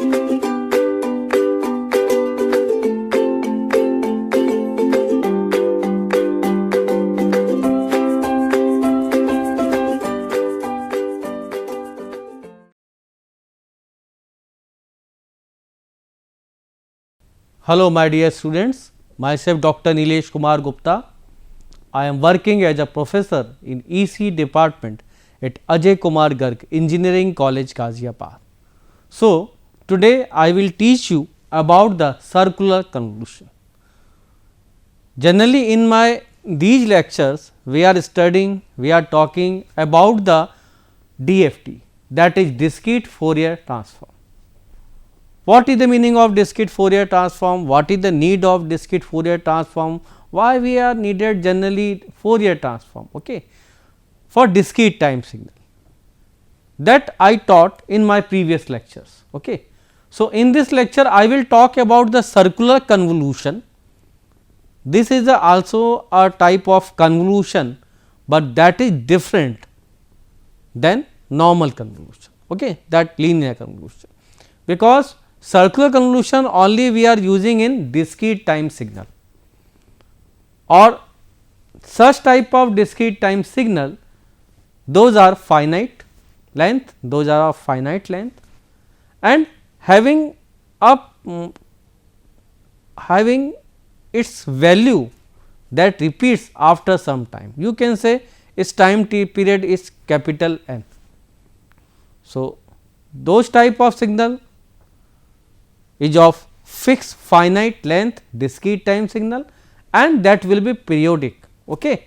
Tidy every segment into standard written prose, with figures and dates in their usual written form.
Hello my dear students, myself Dr. Nilesh Kumar Gupta. I am working as a professor in EC department at Ajay Kumar Garg Engineering College Ghaziabad. So, today I will teach you about the circular convolution. Generally in these lectures we are talking about the DFT, that is discrete Fourier transform. What is the meaning of discrete Fourier transform? What is the need of discrete Fourier transform? Why we are needed generally Fourier transform, okay, for discrete time signal, that I taught in my previous lectures. Okay. So, in this lecture I will talk about the circular convolution. This is also a type of convolution, but that is different than normal convolution, okay, that linear convolution, because circular convolution only we are using in discrete time signal, or such type of discrete time signal, those are finite length, and having its value that repeats after some time. You can say its time t period is capital N. So, those type of signal is of fixed finite length discrete time signal, and that will be periodic. Okay.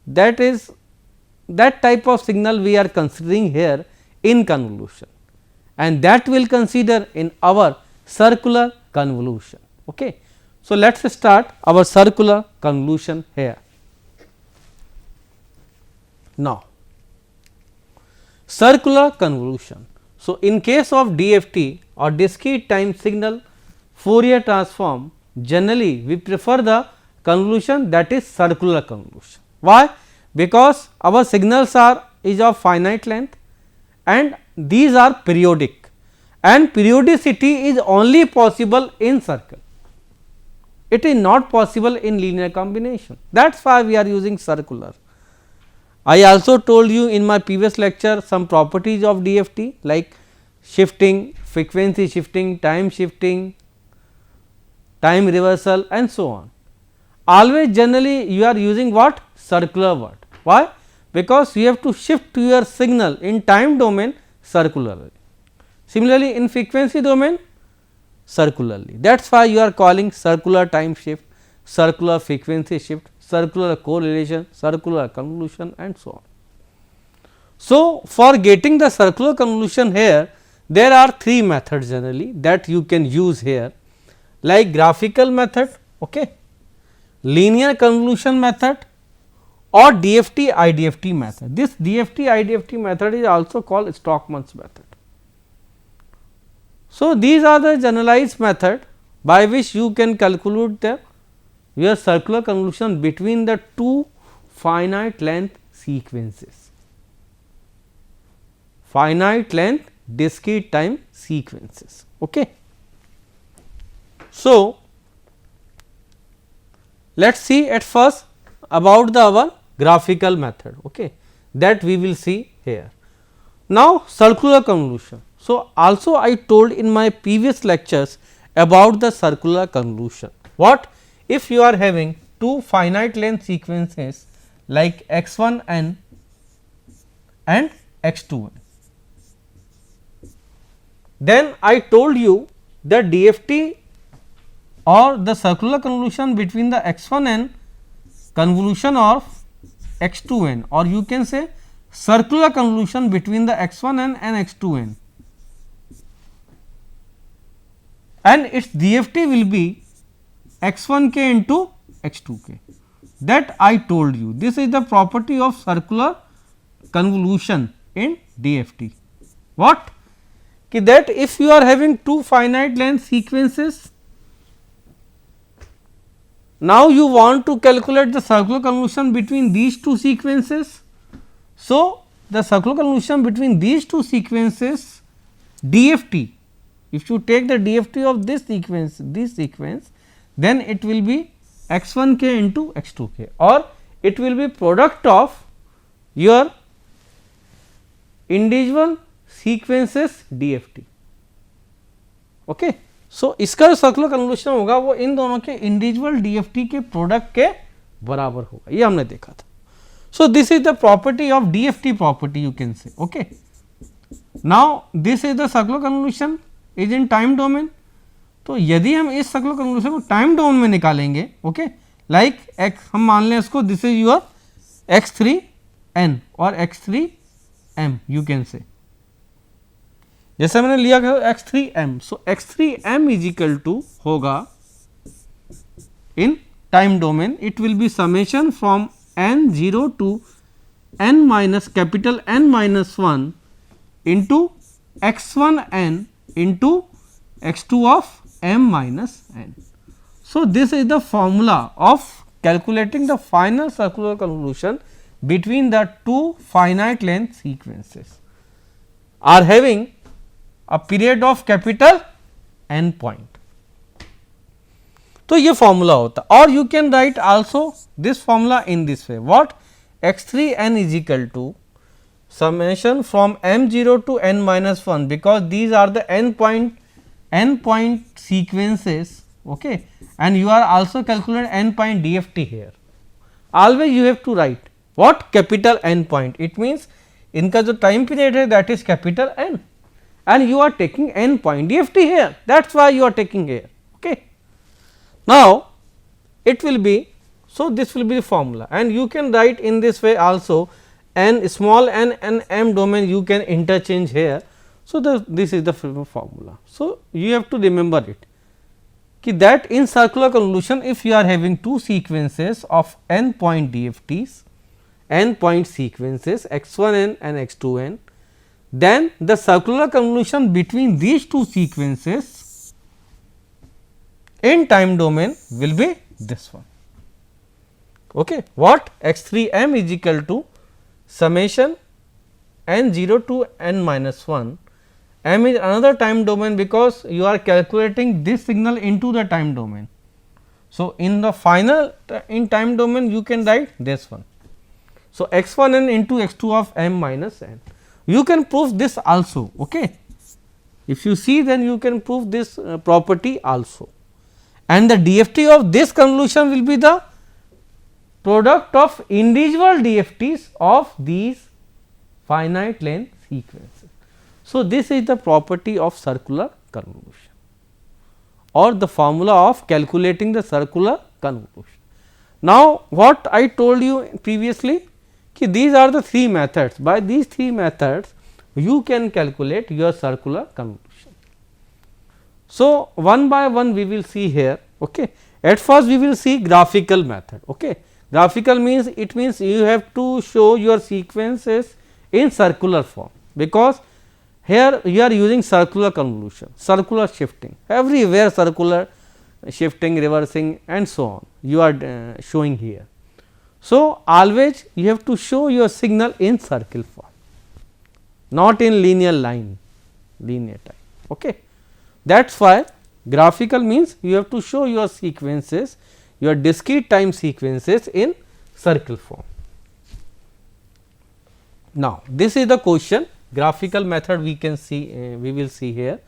That is that type of signal we are considering here in convolution, and that will consider in our circular convolution. Okay. So, let us start our circular convolution here. Now, circular convolution. So, in case of DFT or discrete time signal Fourier transform, generally we prefer the convolution that is circular convolution. Why? Because our signals is of finite length and these are periodic, and periodicity is only possible in circle. It is not possible in linear combination. That is why we are using circular. I also told you in my previous lecture some properties of DFT like shifting, frequency shifting, time reversal and so on. Always generally you are using what? Circular word. Why? Because you have to shift to your signal in time domain circularly. Similarly, in frequency domain circularly. That is why you are calling circular time shift, circular frequency shift, circular correlation, circular convolution and so on. So, for getting the circular convolution here, there are three methods generally that you can use here, like graphical method, okay, linear convolution method, or DFT IDFT method. This DFT IDFT method is also called Stockman's method. So, these are the generalized method by which you can calculate your circular convolution between the two finite length sequences, finite length discrete time sequences. Okay. So, let us see at first about our graphical method, okay, that we will see here. Now, circular convolution. So, also I told in my previous lectures about the circular convolution. What? If you are having two finite length sequences like x1n and x2n, then I told you the DFT or the circular convolution between the x1n convolution of x2n, or you can say circular convolution between the x1n and x2n, and its DFT will be x1k into x2k. That I told you. This is the property of circular convolution in DFT. What? That if you are having two finite length sequences, now you want to calculate the circular convolution between these two sequences. So, the circular convolution between these two sequences DFT if you take the DFT of this sequence, then it will be x 1 k into x 2 k, or it will be product of your individual sequences DFT. Okay. सो इसका जो circular convolution होगा वो इन दोनों के individual DFT के product के बराबर होगा, ये हमने देखा था. So this is the property of DFT property, you can say. Okay, now this is the circular convolution is in time domain. तो यदि हम इस सर्कुलर कन्वोल्यूशन को टाइम डोमेन में निकालेंगे, ओके, लाइक एक्स, हम मान लें इसको दिस इज योर x3n और x3m, यू कैन से. जैसे मैंने लिया x3m, so x3m is equal to होगा in time domain, it will be summation from n0 to n minus capital N minus 1 into x1n into x2 of m minus n. So this is the formula of calculating the final circular convolution between the two finite length sequences are having a period of capital N point. तो ये formula होता है. और you can write also this formula in this way, what x3n is equal to summation from m0 to n minus 1, because these are the n point sequences, okay, and you are also calculate n point DFT here. Always you have to write what capital N point, it means इनका जो time period है that is capital N, and you are taking n point DFT here, that is why you are taking here. Okay. Now it will be, so this will be the formula, and you can write in this way also, n small n and m domain you can interchange here. So this is the formula. So you have to remember it ki that in circular convolution, if you are having two sequences of n point DFTs, n point sequences x1n and x2n, then the circular convolution between these two sequences in time domain will be this one. Okay. What x3m is equal to summation n0 to n minus 1, m is another time domain because you are calculating this signal into the time domain. So in the final in time domain you can write this one. So x1n into x2 of m minus n. You can prove this also. Okay. If you see, then you can prove this property also, and the DFT of this convolution will be the product of individual DFTs of these finite length sequences. So this is the property of circular convolution or the formula of calculating the circular convolution. Now what I told you previously, these are the three methods. By these three methods you can calculate your circular convolution. So one by one we will see here. Okay. At first we will see graphical method. Okay. Graphical means, it means you have to show your sequences in circular form, because here you are using circular convolution, circular shifting, everywhere circular shifting, reversing and so on you are showing here. So always you have to show your signal in circle form, not in linear line, linear type. Okay. That is why graphical means you have to show your sequences, your discrete time sequences in circle form. Now this is the question, graphical method we can see, we will see here.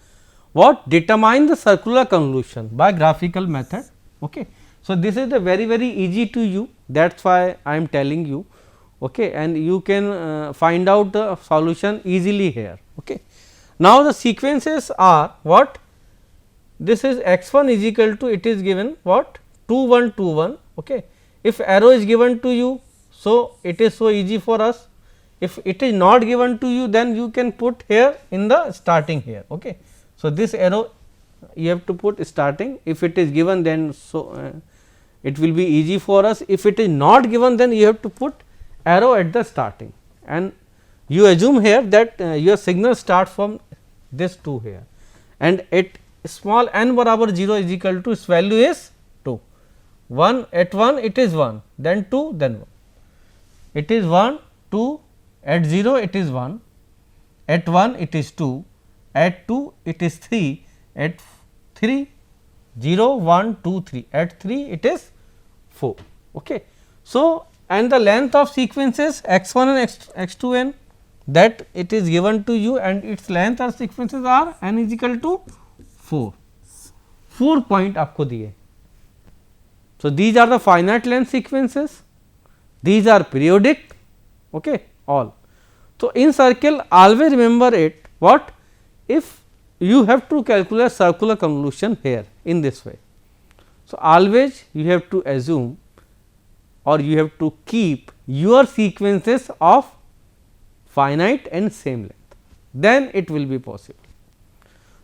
What determine the circular convolution by graphical method? Okay. So this is the very easy to you, that is why I am telling you. Okay. And you can find out the solution easily here. Okay. Now the sequences are what? This is x1 is equal to, it is given what? 2 1 2 1. Okay. If arrow is given to you, so it is so easy for us. If it is not given to you, then you can put here in the starting here. Okay. So this arrow you have to put starting. If it is given, then so it will be easy for us. If it is not given, then you have to put arrow at the starting, and you assume here that your signal starts from this 2 here, and at small n barabar 0 is equal to its value is 2. 1 at 1 it is 1, then 2, then 1. It is 1, 2, at 0 it is 1, at 1 it is 2, at 2 it is 3, at 3 0 1 2 3, at 3 it is 4. Okay. So, and the length of sequences x 1 and x 2 n, that it is given to you and its length or sequences are n is equal to 4. 4 point आपको दिए. So, these are the finite length sequences, these are periodic, okay, all. So, in circle always remember it, what if you have to calculate circular convolution here in this way. So, always you have to assume or you have to keep your sequences of finite and same length, then it will be possible.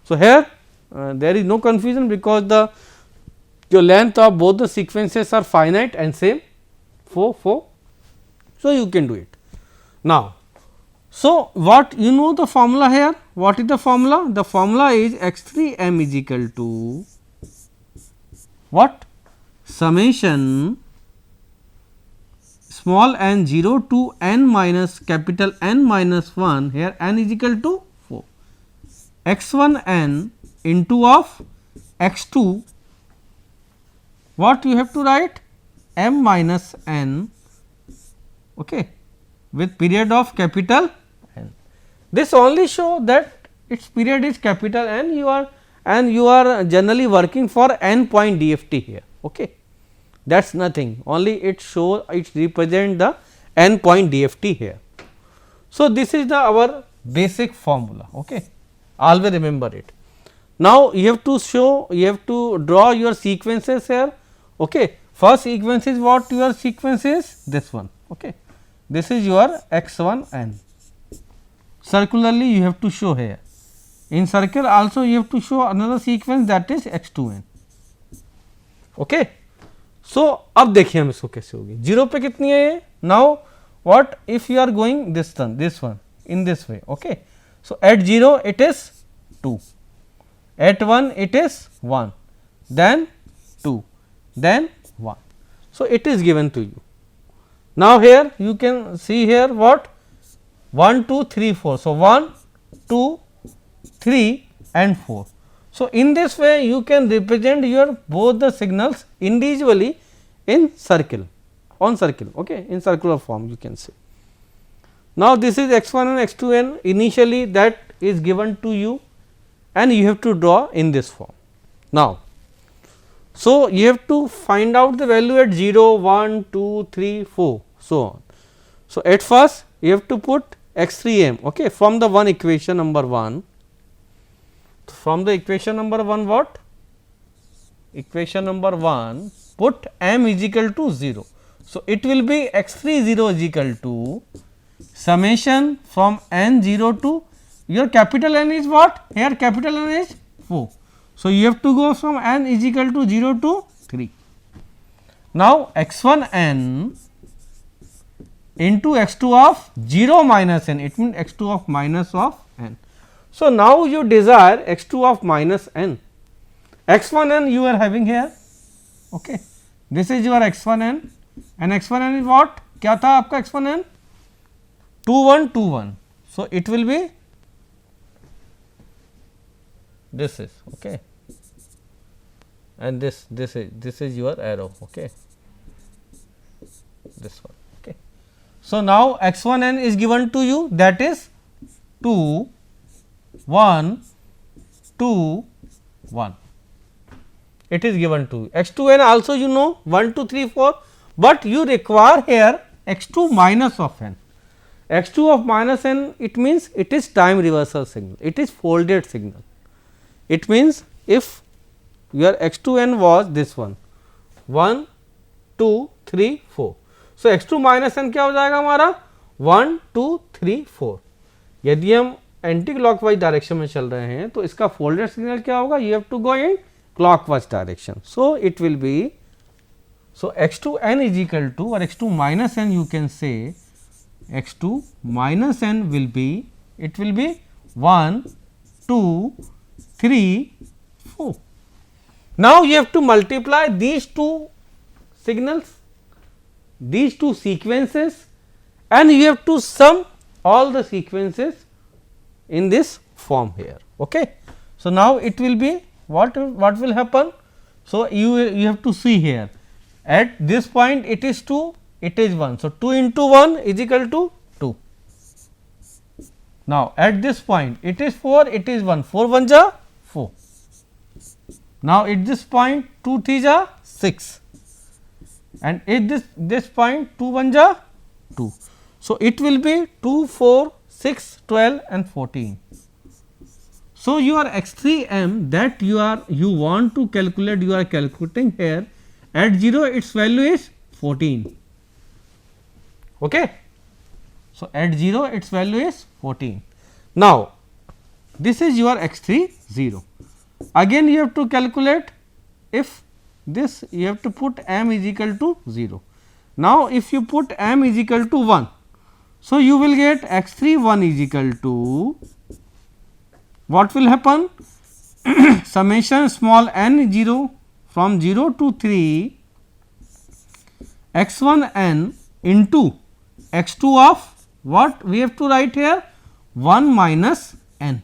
So, here there is no confusion because the your length of both the sequences are finite and same 4. So, you can do it. Now, so what you know the formula here, what is the formula? The formula is x 3 m is equal to what? Summation small n 0 to n minus capital N minus 1, here n is equal to 4, x 1 n into of x 2, what you have to write? M minus n, okay, with period of capital N. This only show that its period is capital N, you are generally working for n point DFT here, okay. That is nothing, only it show it represent the n point DFT here. So, this is the our basic formula, okay, always remember it. Now, you have to show, you have to draw your sequences here, okay. First sequence is what your sequence is this one, okay. This is your x 1 n, circularly you have to show here. In circle also you have to show another sequence, that is x 2 n, okay. So, अब देखिए हम इसको कैसे होगी, 0 पे कितनी है ये. Now, what if you are going this one in this way, okay. So, at 0 it is 2, at 1 it is 1, then 2, then 1. So, it is given to you. Now, here you can see here what 1 2 3 4. So, 1 2 3 and 4. So, in this way you can represent your both the signals individually in circle, on circle, okay, in circular form you can say. Now, this is x 1 and x 2 n, initially that is given to you and you have to draw in this form. Now, so you have to find out the value at 0, 1, 2, 3, 4, so on. So, at first you have to put x 3 m, okay, from the one equation number 1. From the equation number 1 what? Equation number 1, put m is equal to 0. So, it will be x 3 0 is equal to summation from n 0 to your capital N is what? Here capital N is 4. So, you have to go from n is equal to 0 to 3. Now, x 1 n into x 2 of 0 minus n, it means x 2 of minus of n. So, now you desire x 2 of minus n, x 1 n you are having here, okay. This is your x 1 n and x 1 n is what? क्या था आपका x 1 n? 2 1 2 1. So, it will be this is, okay, and this is your arrow, okay, this one, okay. So, now x 1 n is given to you, that is 2 1 2 1, it is given to you. X 2 n also you know 1 2 3 4, but you require here x 2 minus of n. X 2 of minus n, it means it is time reversal signal, it is folded signal. It means if your x 2 n was this one 1 2 3 4. So, x 2 minus n क्या हो जाएगा हमारा 1 2 3 4. यदि हम anti clockwise direction में चल रहे हैं तो इसका फोल्डेड सिग्नल क्या होगा, you have to go in clockwise direction. So it will be, so x 2 n is equal to, or x 2 minus n you can say, x 2 minus n will be, it will be 1 2 3 4. Now, you have to multiply these two signals, these two sequences, and you have to sum all the sequences in this form here, okay. So, now it will be what will happen? So, you have to see here at this point it is 2, it is 1. So, 2 into 1 is equal to 2. Now, at this point it is 4, it is 1, 4 1 ja 4. Now, at this point 2 3 ja 6 and at this point 2 1 ja 2. So, it will be 2 4 6 12 and 14. So, your x 3 m that you want to calculate, you are calculating here at 0 its value is 14. Okay. So, at 0 its value is 14. Now, this is your x 3 0. Again you have to calculate, if this you have to put m is equal to 0. Now, if you put m is equal to 1, so you will get x 3 1 is equal to, what will happen? Summation small n 0 from 0 to 3 x 1 n into x 2 of what we have to write here 1 minus n.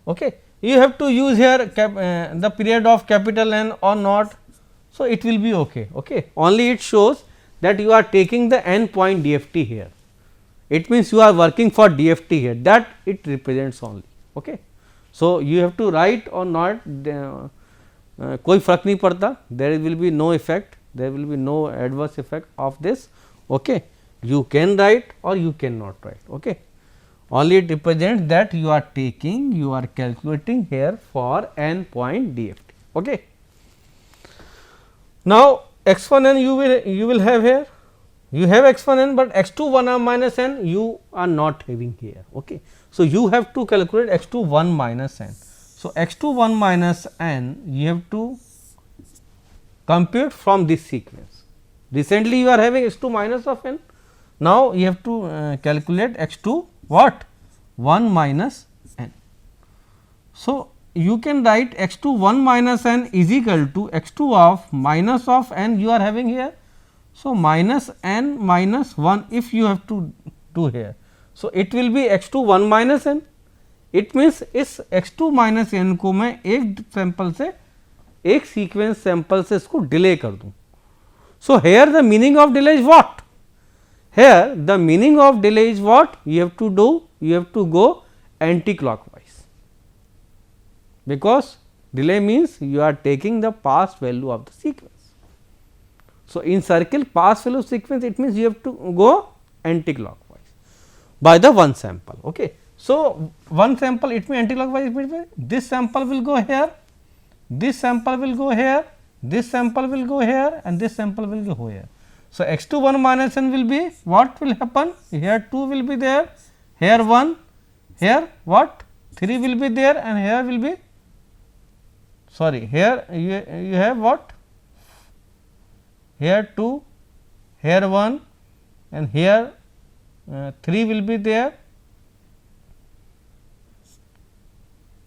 Okay. You have to use here the period of capital N or not. So, it will be okay. Okay. Only it shows that you are taking the n point DFT here. It means you are working for DFT here, that it represents only. Okay. So, you have to write or not, कोई फर्क नहीं पड़ता, there will be no effect, there will be no adverse effect of this. Okay. You can write or you cannot write. Okay. Only it represents that you are taking, you are calculating here for n point DFT. Okay. Now, x 1 n you will have here, you have x 1 n, but x 2 1 minus n you are not having here. Okay. So, you have to calculate x 2 1 minus n. So, x 2 1 minus n you have to compute from this sequence. Recently, you are having x 2 minus of n. Now, you have to calculate x 2 what 1 minus n. So, you can write x 2 1 minus n is equal to x 2 of minus of n you are having here. So, minus n minus 1 if you have to do here. So, it will be x 2 1 minus n. It means इस x 2 minus n को मैं एक sample से एक sequence sample से इसको delay कर दूँ. So, here the meaning of delay is what? Here the meaning of delay is what you have to do, you have to go anti-clockwise, because delay means you are taking the past value of the sequence. So, in circle past value sequence, it means you have to go anti-clockwise by the one sample. Okay. So, one sample it means anti-clockwise, it means this sample will go here, this sample will go here, this sample will go here and this sample will go here. So, x 2 1 minus n will be, what will happen? Here 2 will be there, here 1, here what 3 will be there and here will be, sorry, here you have what, here 2, here 1 and here 3 will be there,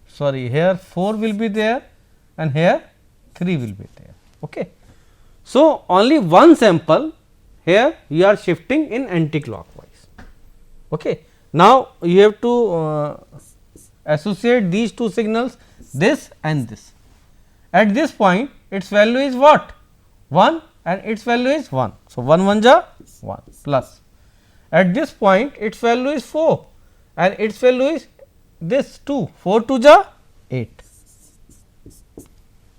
sorry, here 4 will be there and here 3 will be there. Okay. So, only one sample here you are shifting in anti-clockwise. Okay. Now, you have to associate these two signals, this and this. At this point its value is what? 1 and its value is 1. So, 1 1 ja 1 plus. At this point its value is 4 and its value is this 2, 4 2 ja 8.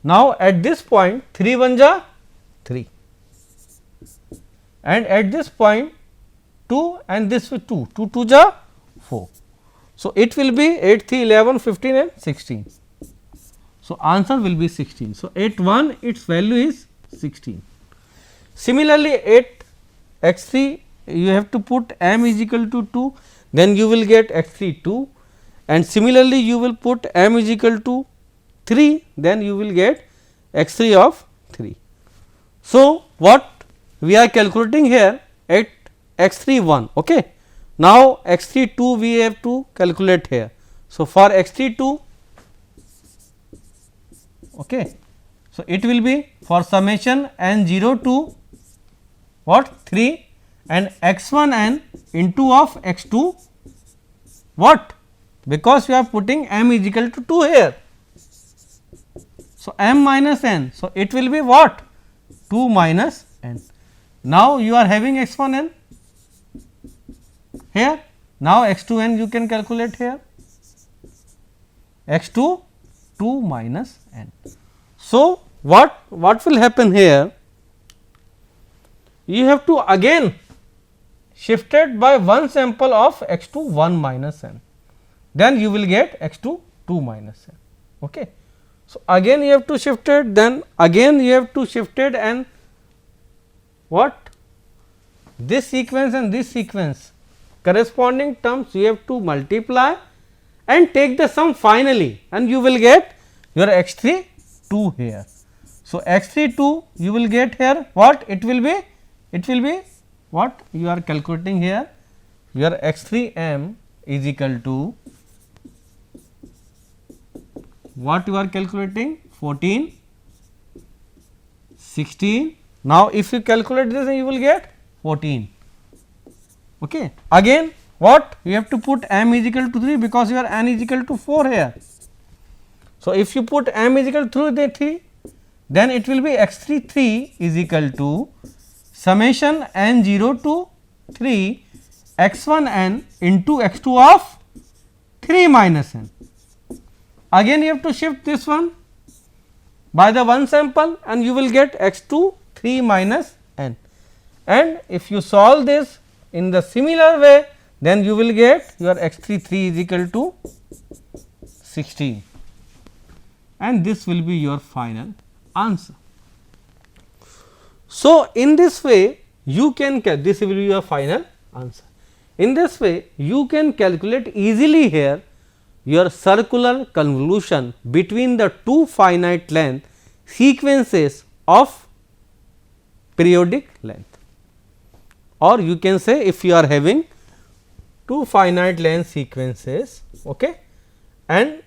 Now, at this point 3 1 ja 3 and at this point 2 and this 2, 2 2 ja 4. So, it will be 8 3 11 15 and 16. So, answer will be 16. So, 8 1 its value is 16. Similarly, 8 x 3 you have to put m is equal to 2, then you will get x 3 2 and similarly you will put m is equal to 3, then you will get x 3 of 3. So, what we are calculating here at x 3 1. Okay. Now, x 3 2 we have to calculate here. So, for x 3 2, okay. So, it will be for summation n 0 to what 3 and x 1 n into of x 2 what because you are putting m is equal to 2 here. So, m minus n. So, it will be what? 2 minus n. Now, you are having x 1 n here. Now, x 2 n you can calculate here, x 2 2 minus n. So, what will happen here? You have to again shifted by one sample of x 2 1 minus n, then you will get x 2 2 minus n. Okay. So, again you have to shift it, then again you have to shift it, and what? This sequence and this sequence corresponding terms you have to multiply and take the sum finally, and you will get your x 3 2 here. So, x 3 2 you will get here what? It will be what you are calculating here, your x 3 m is equal to what you are calculating, 14 16. Now, if you calculate this, you will get 14. Okay. Again what you have to put m is equal to 3, because your n is equal to 4 here. So, if you put m is equal to 3, then it will be x 3 3 is equal to summation n 0 to 3 x 1 n into x 2 of 3 minus n. Again you have to shift this one by the one sample, and you will get x 2 3 minus n, and if you solve this in the similar way, then you will get your x 3 3 is equal to 16, and this will be your final answer. So, in this way you can this will be your final answer. In this way you can calculate easily here your circular convolution between the two finite length sequences of periodic length, or you can say if you are having two finite length sequences, okay, and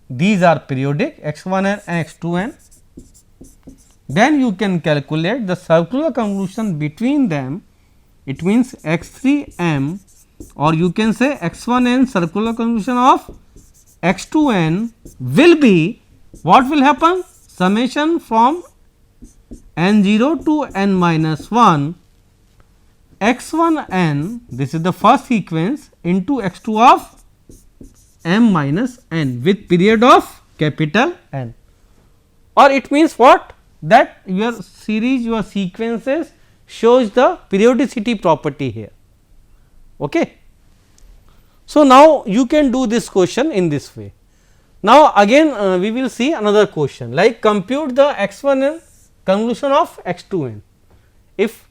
these are periodic x 1 n and x 2 n, then you can calculate the circular convolution between them. It means x 3 m, or you can say x 1 n circular convolution of x 2 n will be what will happen? Summation from n 0 to n minus 1 x 1 n, this is the first sequence, into x 2 of m minus n with period of capital N, or it means what? That your series, your sequences shows the periodicity property here. Okay. So, now you can do this question in this way. Now, again we will see another question, like compute the x 1 n convolution of x 2 n if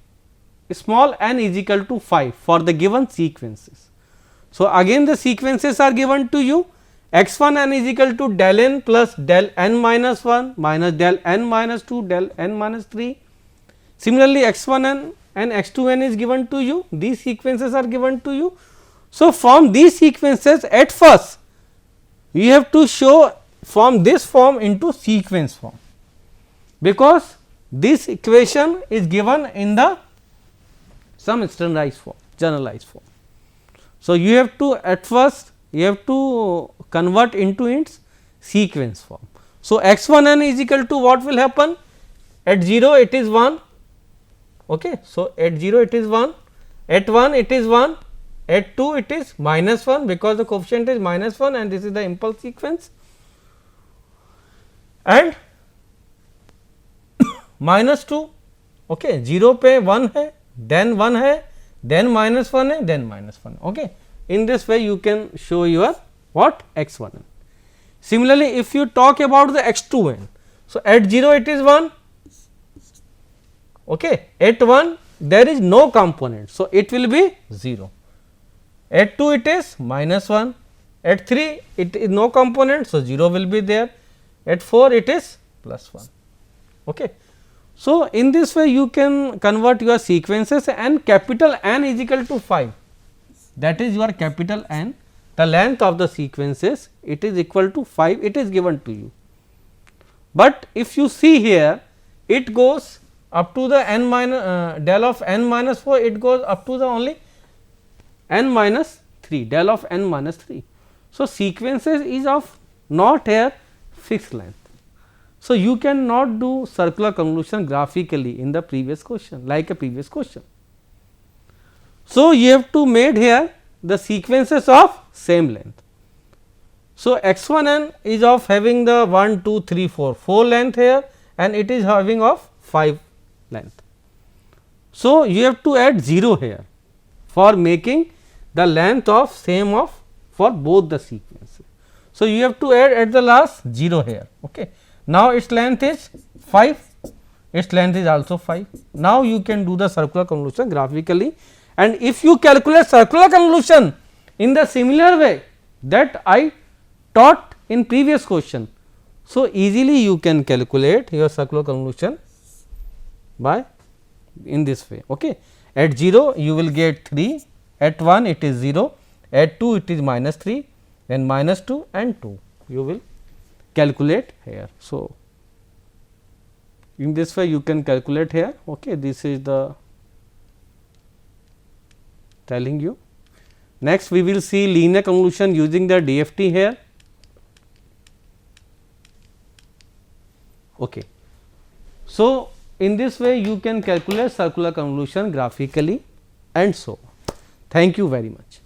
small n is equal to 5 for the given sequences. So, again the sequences are given to you, x 1 n is equal to del n plus del n minus 1 minus del n minus 2 del n minus 3. Similarly, x 1 n and x 2 n is given to you, these sequences are given to you. So, from these sequences at first you have to show from this form into sequence form, because this equation is given in the some standardized form, generalized form. So, you have to at first you have to convert into its sequence form. So, x 1 n is equal to what will happen? At 0 it is 1, okay. So, at 0 it is 1, at 1 it is 1, at 2 it is minus 1, because the coefficient is minus 1 and this is the impulse sequence, and minus 2, okay. 0 पे 1 है, then 1 है, then minus 1 है, then minus 1, okay. In this way you can show your what? X 1 n. Similarly, if you talk about the x 2 n, so at 0 it is 1, okay. At 1 there is no component, so it will be 0. At 2 it is minus 1, at 3 it is no component, so 0 will be there, at 4 it is plus 1, okay. So, in this way you can convert your sequences, and capital N is equal to 5, that is your capital N, the length of the sequences, it is equal to 5, it is given to you. But if you see here, it goes up to the n minus del of n minus 4, it goes up to the only n minus 3, del of n minus 3. So, sequences is of not here fixed length. So, you cannot do circular convolution graphically in the previous question like a previous question. So, you have to made here the sequences of same length. So, x 1 n is of having the 1, 2, 3, 4 length here and it is having of 5 length. So, you have to add 0 here for making the length of same of for both the sequences. So, you have to add at the last 0 here. Okay. Now, its length is 5, its length is also 5. Now, you can do the circular convolution graphically, and if you calculate circular convolution in the similar way that I taught in previous question. So, easily you can calculate your circular convolution by in this way. Okay. At 0 you will get 3, at 1 it is 0, at 2 it is minus 3, then minus 2 and 2 you will calculate here. So, in this way you can calculate here. Okay. This is the telling you. Next we will see linear convolution using the DFT here. Okay. So, in this way you can calculate circular convolution graphically and so on. Thank you very much.